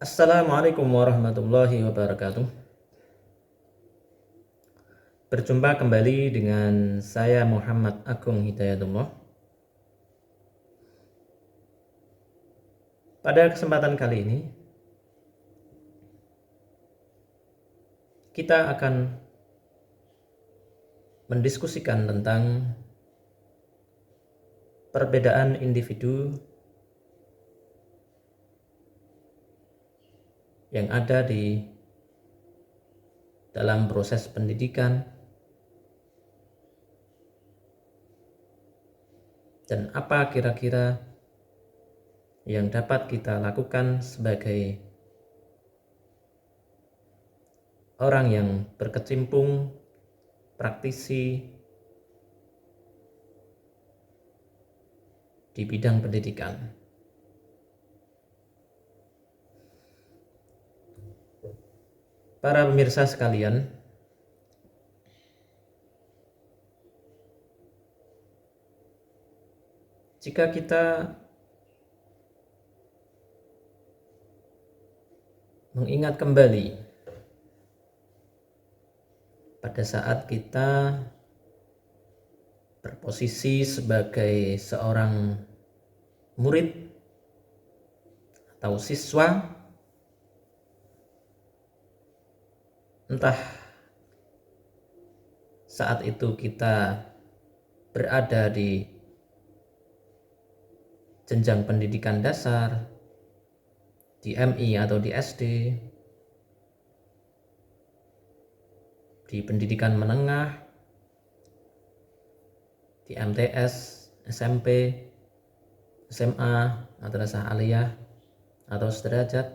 Assalamualaikum warahmatullahi wabarakatuh. Berjumpa kembali dengan saya Muhammad Agung Hidayatullah. Pada kesempatan kali ini kita akan mendiskusikan tentang perbedaan individu yang ada di dalam proses pendidikan dan apa kira-kira yang dapat kita lakukan sebagai orang yang berkecimpung, praktisi di bidang pendidikan. Para pemirsa sekalian, jika kita mengingat kembali pada saat kita berposisi sebagai seorang murid atau siswa, entah saat itu kita berada di jenjang pendidikan dasar, di MI atau di SD, di pendidikan menengah, di MTS, SMP, SMA, madrasah aliyah, atau sederajat,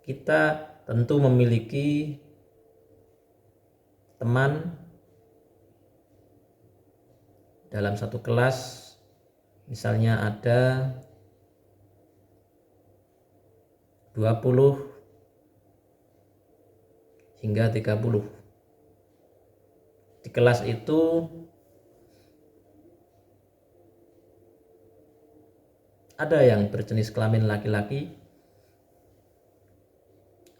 kita tentu memiliki teman dalam satu kelas. Misalnya ada 20 hingga 30. Di kelas itu ada yang berjenis kelamin laki-laki,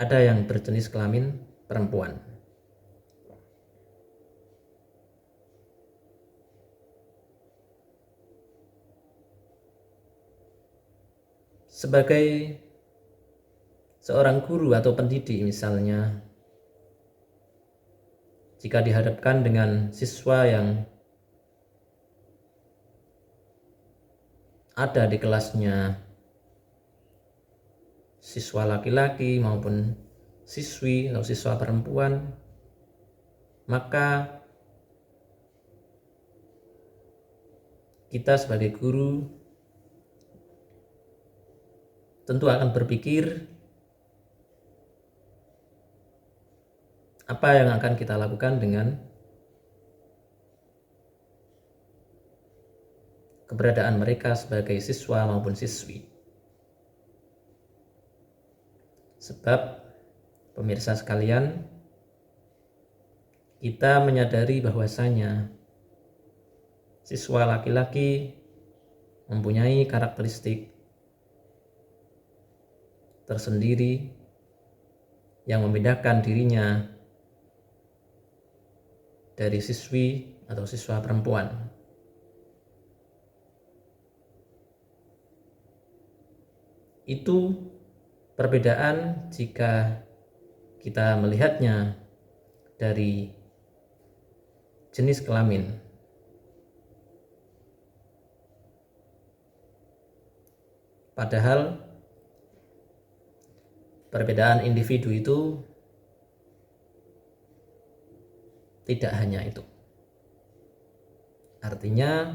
ada yang berjenis kelamin perempuan. Sebagai seorang guru atau pendidik misalnya, jika dihadapkan dengan siswa yang ada di kelasnya siswa laki-laki maupun siswi atau siswa perempuan, maka kita sebagai guru tentu akan berpikir apa yang akan kita lakukan dengan keberadaan mereka sebagai siswa maupun siswi. Sebab pemirsa sekalian, kita menyadari bahwasanya siswa laki-laki mempunyai karakteristik tersendiri yang membedakan dirinya dari siswi atau siswa perempuan. Itu perbedaan jika kita melihatnya dari jenis kelamin. Padahal perbedaan individu itu tidak hanya itu. Artinya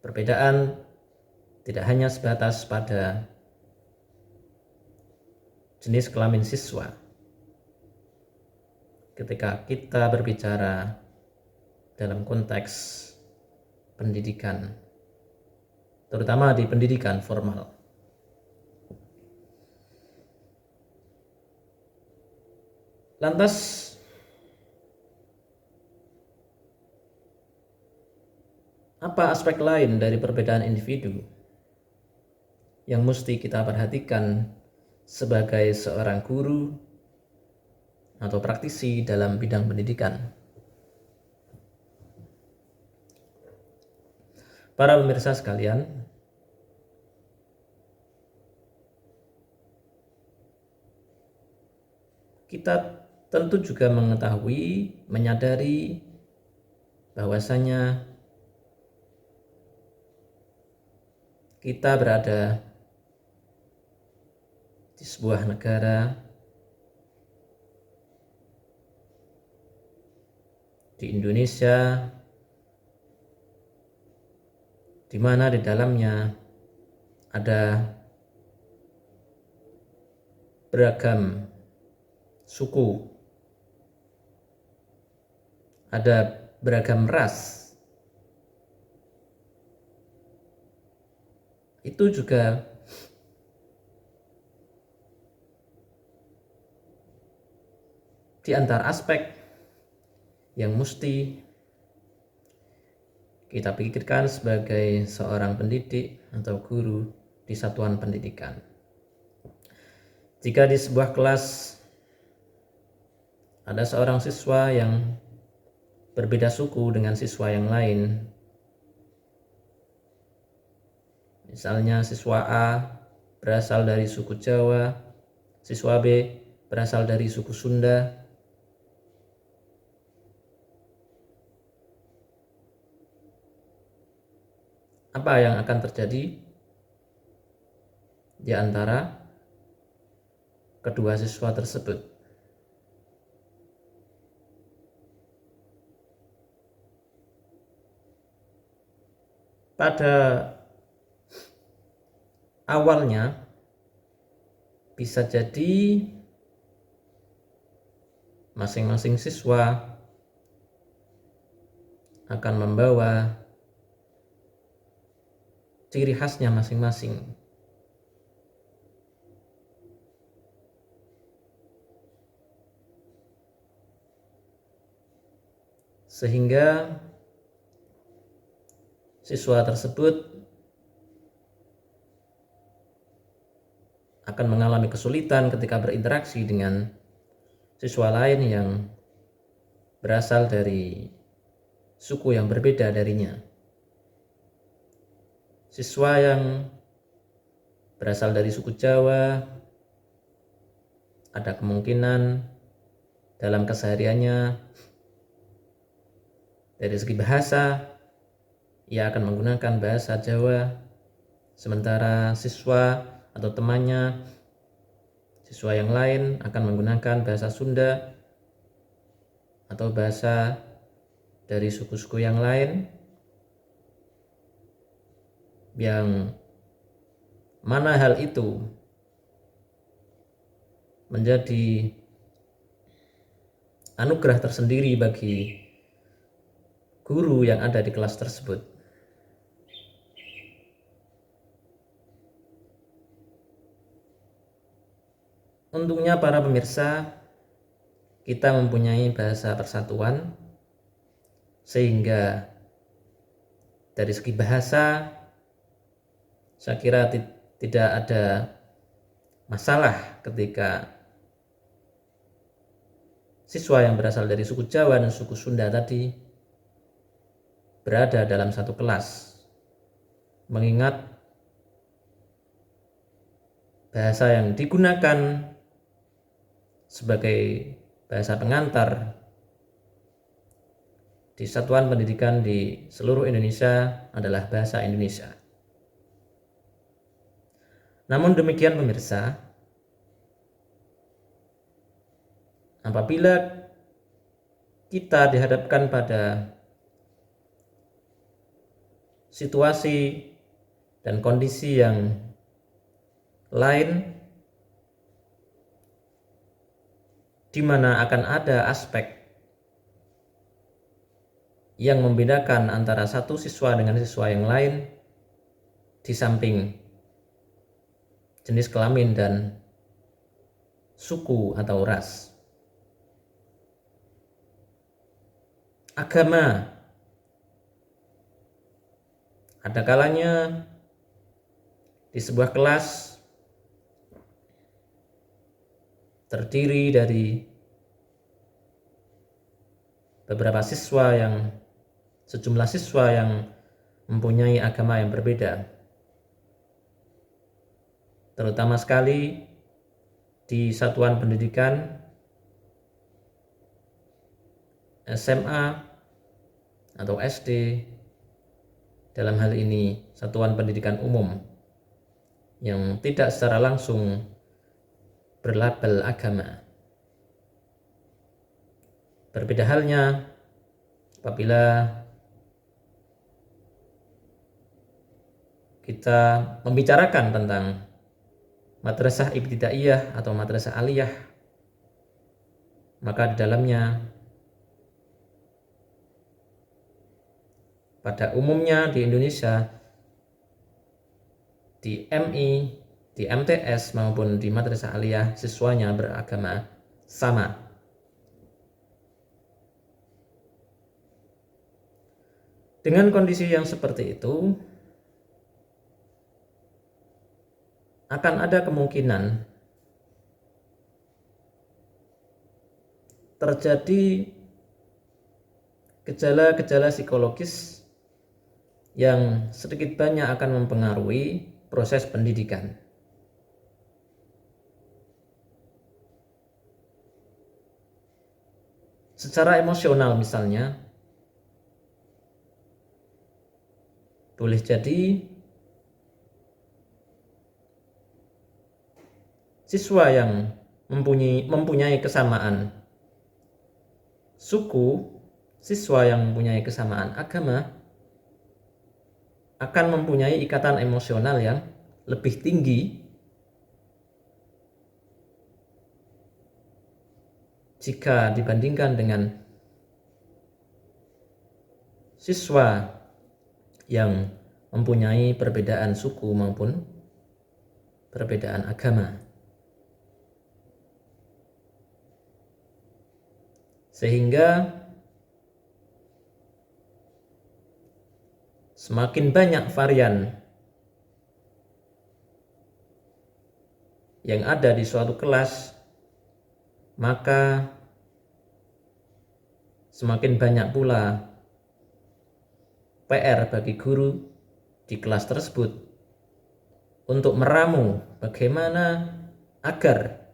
perbedaan tidak hanya sebatas pada jenis kelamin siswa. Ketika kita berbicara dalam konteks pendidikan, terutama di pendidikan formal, lantas apa aspek lain dari perbedaan individu yang mesti kita perhatikan sebagai seorang guru atau praktisi dalam bidang pendidikan. Para pemirsa sekalian, kita tentu juga mengetahui, menyadari bahwasanya kita berada di sebuah negara di Indonesia, di mana di dalamnya ada beragam suku, ada beragam ras. Itu juga di antara aspek yang mesti kita pikirkan sebagai seorang pendidik atau guru di satuan pendidikan. Jika di sebuah kelas ada seorang siswa yang berbeda suku dengan siswa yang lain, misalnya siswa A berasal dari suku Jawa, siswa B berasal dari suku Sunda, apa yang akan terjadi di antara kedua siswa tersebut? Pada awalnya bisa jadi masing-masing siswa akan membawa ciri khasnya masing-masing. Sehingga siswa tersebut akan mengalami kesulitan ketika berinteraksi dengan siswa lain yang berasal dari suku yang berbeda darinya. Siswa yang berasal dari suku Jawa ada kemungkinan dalam kesehariannya dari segi bahasa ia akan menggunakan bahasa Jawa, sementara siswa atau temannya, siswa yang lain akan menggunakan bahasa Sunda atau bahasa dari suku-suku yang lain, yang mana hal itu menjadi anugerah tersendiri bagi guru yang ada di kelas tersebut. Untungnya para pemirsa, kita mempunyai bahasa persatuan, sehingga dari segi bahasa saya kira tidak ada masalah ketika siswa yang berasal dari suku Jawa dan suku Sunda tadi berada dalam satu kelas, mengingat bahasa yang digunakan sebagai bahasa pengantar di satuan pendidikan di seluruh Indonesia adalah bahasa Indonesia. Namun demikian pemirsa, apabila kita dihadapkan pada situasi dan kondisi yang lain di mana akan ada aspek yang membedakan antara satu siswa dengan siswa yang lain, di samping jenis kelamin dan suku atau ras, agama, ada kalanya di sebuah kelas terdiri dari sejumlah siswa yang mempunyai agama yang berbeda, terutama sekali di satuan pendidikan SMA atau SD, dalam hal ini satuan pendidikan umum yang tidak secara langsung berlabel agama. Berbeda halnya apabila kita membicarakan tentang madrasah ibtidaiyah atau madrasah aliyah, maka di dalamnya pada umumnya di Indonesia, di MI, di MTS maupun di madrasah aliyah, siswanya beragama sama. Dengan kondisi yang seperti itu, akan ada kemungkinan terjadi gejala-gejala psikologis yang sedikit banyak akan mempengaruhi proses pendidikan. Secara emosional misalnya, boleh jadi siswa yang mempunyai kesamaan suku, siswa yang mempunyai kesamaan agama akan mempunyai ikatan emosional yang lebih tinggi jika dibandingkan dengan siswa yang mempunyai perbedaan suku maupun perbedaan agama. Sehingga semakin banyak varian yang ada di suatu kelas, maka semakin banyak pula PR bagi guru di kelas tersebut untuk meramu bagaimana agar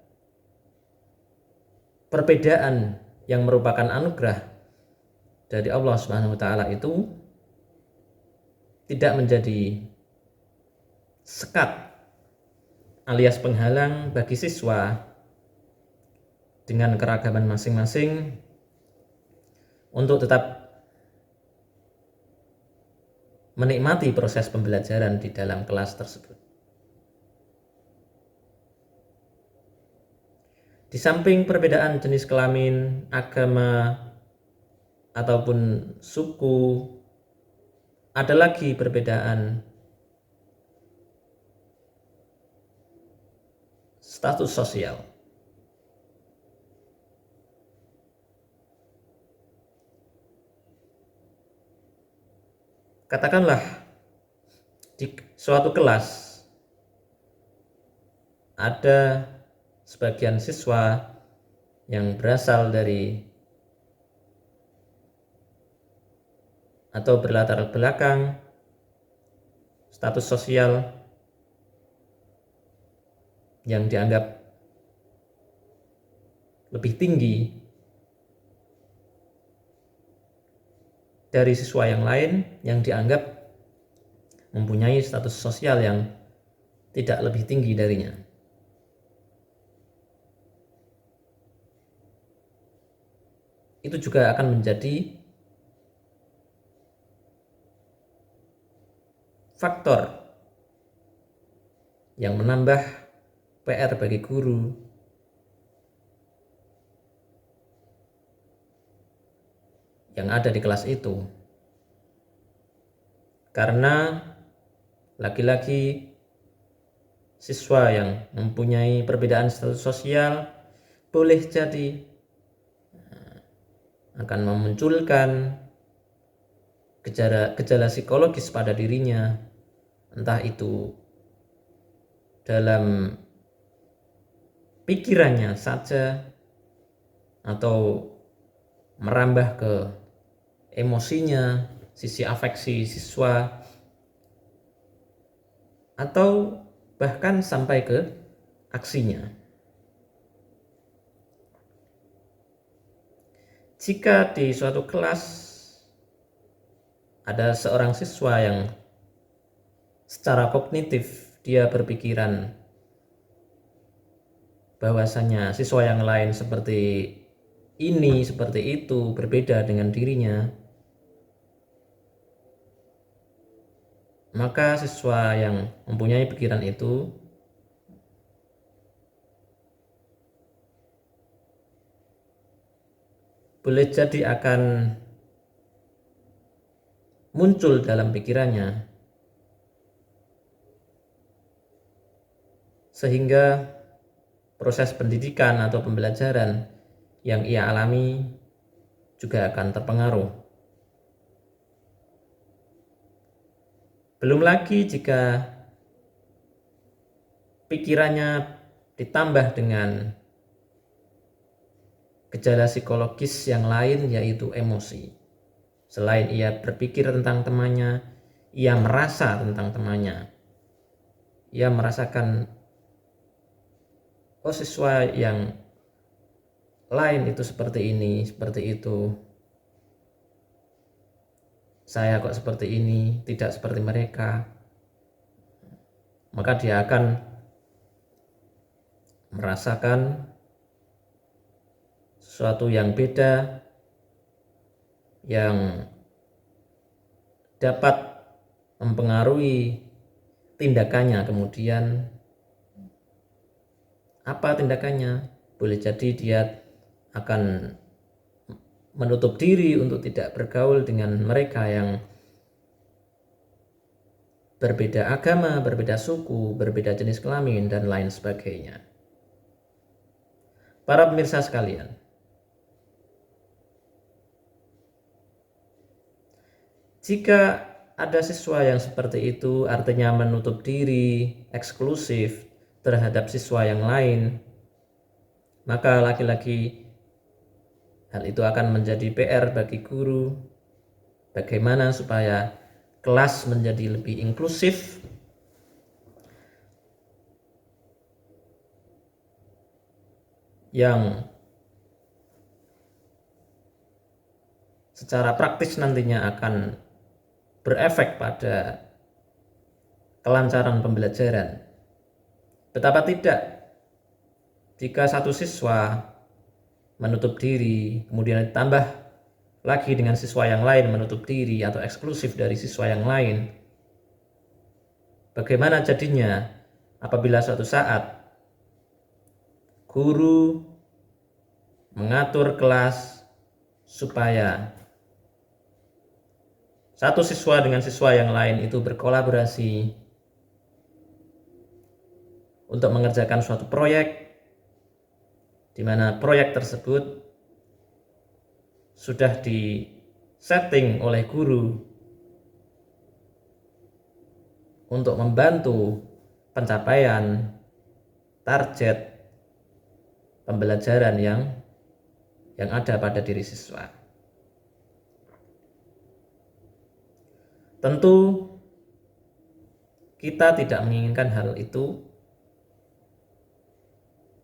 perbedaan yang merupakan anugerah dari Allah Subhanahu wa taala itu tidak menjadi sekat alias penghalang bagi siswa dengan keragaman masing-masing untuk tetap menikmati proses pembelajaran di dalam kelas tersebut. Di samping perbedaan jenis kelamin, agama, ataupun suku, ada lagi perbedaan status sosial. Katakanlah di suatu kelas ada sebagian siswa yang berasal dari atau berlatar belakang status sosial yang dianggap lebih tinggi dari siswa yang lain yang dianggap mempunyai status sosial yang tidak lebih tinggi darinya. Itu juga akan menjadi faktor yang menambah PR bagi guru yang ada di kelas itu. Karena lagi-lagi siswa yang mempunyai perbedaan status sosial boleh jadi akan memunculkan gejala psikologis pada dirinya, entah itu dalam pikirannya saja atau merambah ke emosinya, sisi afeksi siswa, atau bahkan sampai ke aksinya. Jika di suatu kelas ada seorang siswa yang secara kognitif dia berpikiran bahwasanya siswa yang lain seperti ini, seperti itu, berbeda dengan dirinya, maka siswa yang mempunyai pikiran itu boleh jadi akan muncul dalam pikirannya, sehingga proses pendidikan atau pembelajaran yang ia alami juga akan terpengaruh. Belum lagi jika pikirannya ditambah dengan gejala psikologis yang lain, yaitu emosi. Selain ia berpikir tentang temannya, ia merasa tentang temannya. Ia merasakan, oh siswa yang lain itu seperti ini, seperti itu. Saya kok seperti ini, tidak seperti mereka. Maka dia akan merasakan sesuatu yang beda, yang dapat mempengaruhi tindakannya kemudian. Apa tindakannya? Boleh jadi dia akan menutup diri untuk tidak bergaul dengan mereka yang berbeda agama, berbeda suku, berbeda jenis kelamin, dan lain sebagainya. Para pemirsa sekalian, jika ada siswa yang seperti itu, artinya menutup diri, eksklusif terhadap siswa yang lain, maka lagi-lagi hal itu akan menjadi PR bagi guru. Bagaimana supaya kelas menjadi lebih inklusif, yang secara praktis nantinya akan berefek pada kelancaran pembelajaran. Betapa tidak jika satu siswa menutup diri, kemudian ditambah lagi dengan siswa yang lain menutup diri atau eksklusif dari siswa yang lain. Bagaimana jadinya apabila suatu saat guru mengatur kelas supaya satu siswa dengan siswa yang lain itu berkolaborasi untuk mengerjakan suatu proyek, di mana proyek tersebut sudah disetting oleh guru untuk membantu pencapaian target pembelajaran yang ada pada diri siswa. Tentu kita tidak menginginkan hal itu.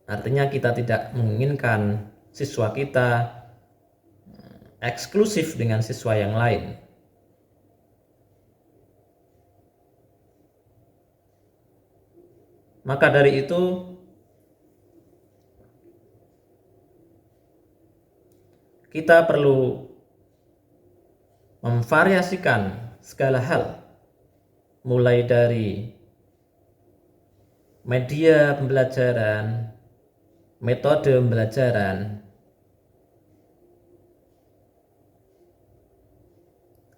Artinya kita tidak menginginkan siswa kita eksklusif dengan siswa yang lain. Maka dari itu kita perlu memvariasikan segala hal, mulai dari media pembelajaran, metode pembelajaran,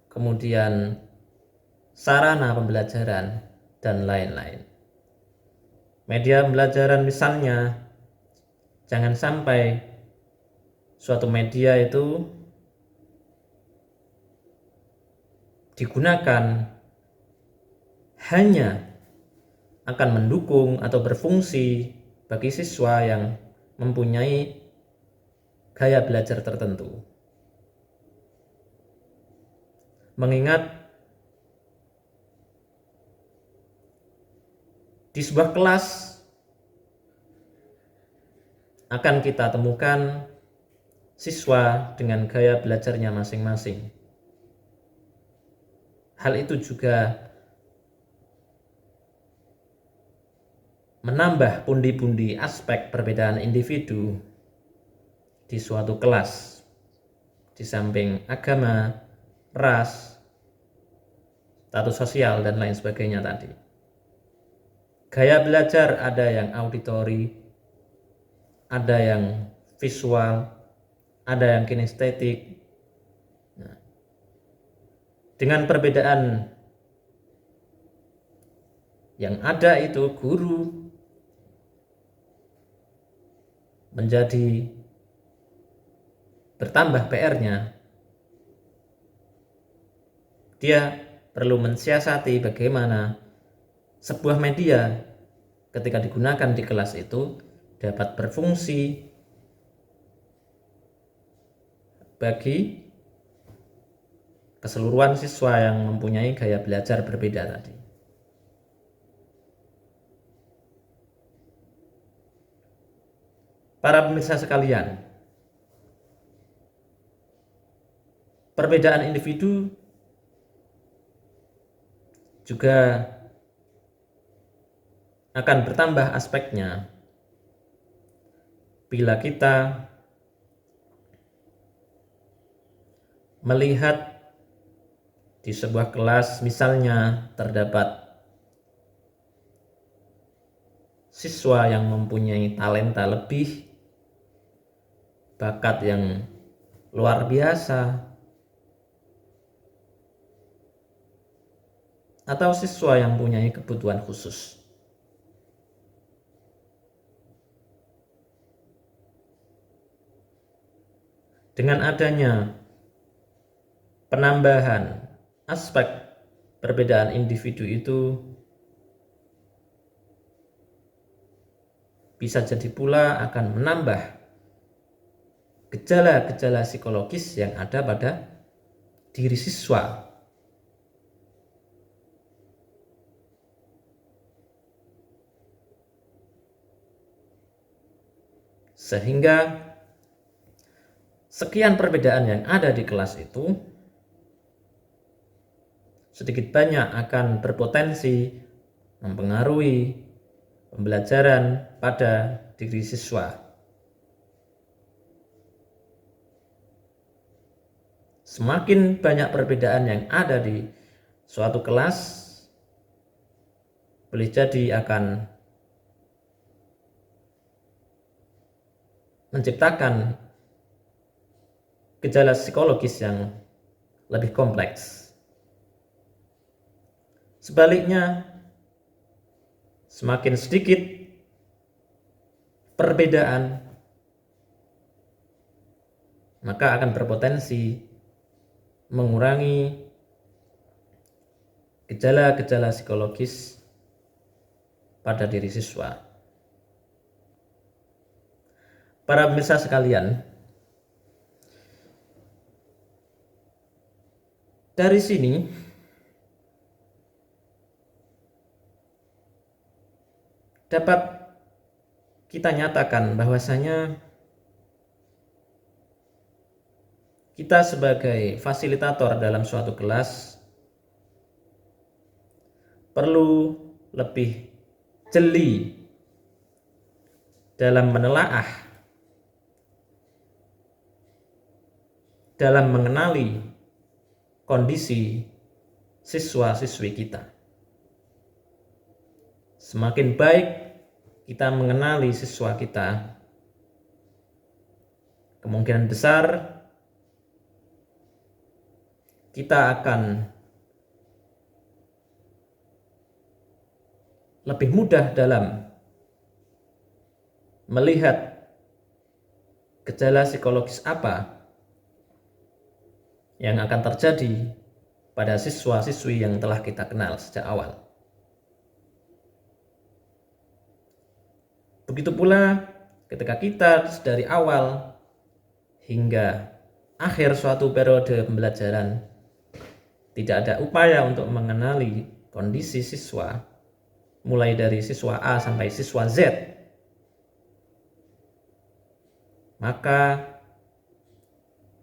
kemudian sarana pembelajaran, dan lain-lain. Media pembelajaran misalnya, jangan sampai suatu media itu digunakan hanya akan mendukung atau berfungsi bagi siswa yang mempunyai gaya belajar tertentu. Mengingat di sebuah kelas akan kita temukan siswa dengan gaya belajarnya masing-masing. Hal itu juga menambah pundi-pundi aspek perbedaan individu di suatu kelas, di samping agama, ras, status sosial, dan lain sebagainya tadi. Gaya belajar ada yang auditori, ada yang visual, ada yang kinestetik. Nah, dengan perbedaan yang ada itu, guru menjadi bertambah PR-nya. Dia perlu mensiasati bagaimana sebuah media ketika digunakan di kelas itu dapat berfungsi bagi keseluruhan siswa yang mempunyai gaya belajar berbeda tadi. Para pemirsa sekalian, perbedaan individu juga akan bertambah aspeknya bila kita melihat di sebuah kelas misalnya terdapat siswa yang mempunyai talenta lebih, bakat yang luar biasa, atau siswa yang mempunyai kebutuhan khusus. Dengan adanya penambahan aspek perbedaan individu itu, bisa jadi pula akan menambah gejala-gejala psikologis yang ada pada diri siswa. Sehingga sekian perbedaan yang ada di kelas itu sedikit banyak akan berpotensi mempengaruhi pembelajaran pada diri siswa. Semakin banyak perbedaan yang ada di suatu kelas, boleh jadi akan menciptakan gejala psikologis yang lebih kompleks. Sebaliknya, semakin sedikit perbedaan, maka akan berpotensi mengurangi gejala-gejala psikologis pada diri siswa. Para pemirsa sekalian, dari sini dapat kita nyatakan bahwasanya kita sebagai fasilitator dalam suatu kelas perlu lebih jeli dalam menelaah, dalam mengenali kondisi siswa-siswi kita. Semakin baik kita mengenali siswa kita, kemungkinan besar kita akan lebih mudah dalam melihat gejala psikologis apa yang akan terjadi pada siswa-siswi yang telah kita kenal sejak awal. Begitu pula ketika kita dari awal hingga akhir suatu periode pembelajaran tidak ada upaya untuk mengenali kondisi siswa, mulai dari siswa A sampai siswa Z, maka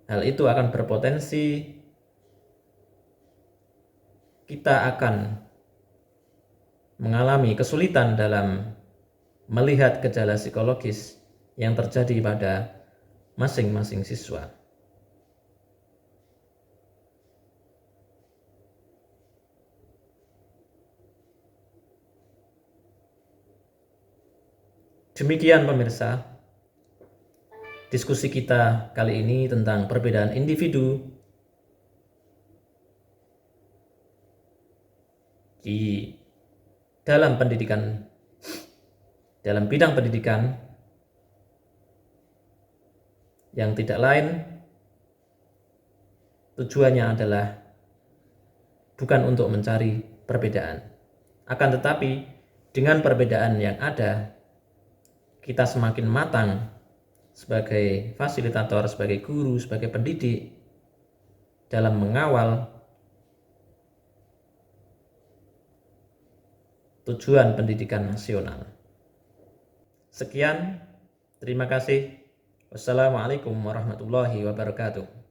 hal itu akan berpotensi kita akan mengalami kesulitan dalam melihat gejala psikologis yang terjadi pada masing-masing siswa. Demikian pemirsa, diskusi kita kali ini tentang perbedaan individu di dalam pendidikan, dalam bidang pendidikan, yang tidak lain tujuannya adalah bukan untuk mencari perbedaan, akan tetapi dengan perbedaan yang ada kita semakin matang sebagai fasilitator, sebagai guru, sebagai pendidik dalam mengawal tujuan pendidikan nasional. Sekian, terima kasih. Wassalamualaikum warahmatullahi wabarakatuh.